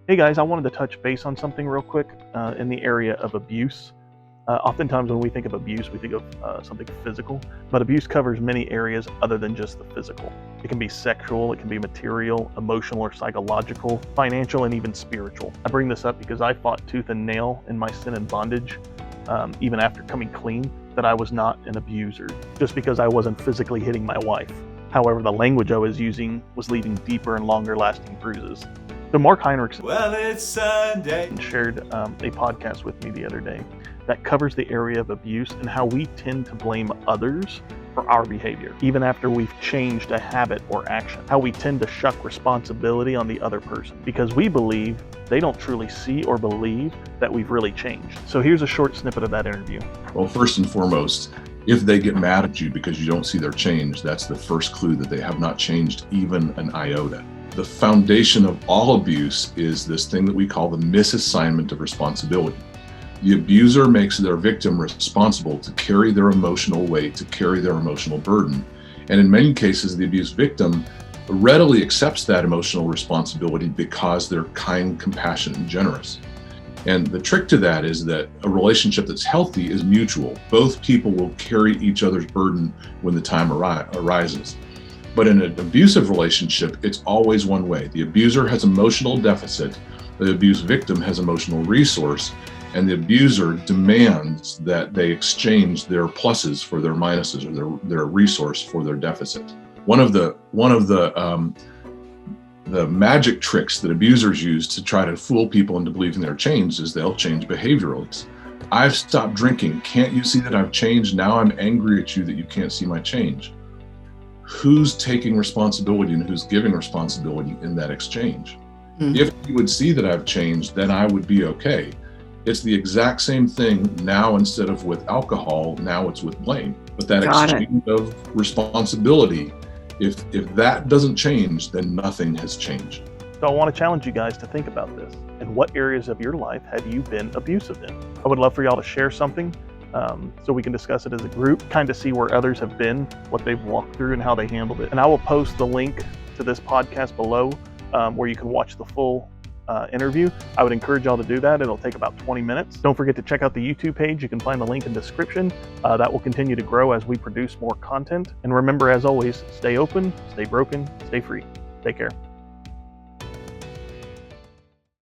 Hey guys, I wanted to touch base on something real quick in the area of abuse. Oftentimes, when we think of abuse, we think of something physical, but abuse covers many areas other than just the physical. It can be sexual, it can be material, emotional or psychological, financial, and even spiritual. I bring this up because I fought tooth and nail in my sin and bondage, even after coming clean, that I was not an abuser, just because I wasn't physically hitting my wife. However, the language I was using was leaving deeper and longer lasting bruises. So Mark Heinrichs It's Sunday. shared a podcast with me the other day that covers the area of abuse and how we tend to blame others for our behavior, even after we've changed a habit or action. How we tend to shuck responsibility on the other person because we believe they don't truly see or believe that we've really changed. So here's a short snippet of that interview. Well, first and foremost, if they get mad at you because you don't see their change, that's the first clue that they have not changed even an iota. The foundation of all abuse is this thing that we call the misassignment of responsibility. The abuser makes their victim responsible to carry their emotional weight, to carry their emotional burden. And in many cases, the abused victim readily accepts that emotional responsibility because they're kind, compassionate, and generous. And the trick to that is that a relationship that's healthy is mutual. Both people will carry each other's burden when the time arises. But in an abusive relationship, it's always one way. The abuser has emotional deficit, the abused victim has emotional resource, and the abuser demands that they exchange their pluses for their minuses, or their resource for their deficit. One of the magic tricks that abusers use to try to fool people into believing they're changed is they'll change behaviorally. I've stopped drinking. Can't you see that I've changed? Now I'm angry at you that you can't see my change. Who's taking responsibility and who's giving responsibility in that exchange? If you would see that I've changed, then I would be okay. It's the exact same thing now. Instead of with alcohol, now it's with blame. But that exchange of responsibility, if that doesn't change, then nothing has changed. So I want to challenge you guys to think about this. In what areas of your life have you been abusive in? I would love for y'all to share something so we can discuss it as a group, kind of see where others have been, what they've walked through, and how they handled it. And I will post the link to this podcast below where you can watch the full interview. I would encourage y'all to do that. It'll take about 20 minutes. Don't forget to check out the YouTube page. You can find the link in the description. That will continue to grow as we produce more content. And remember, as always, stay open, stay broken, stay free. Take care.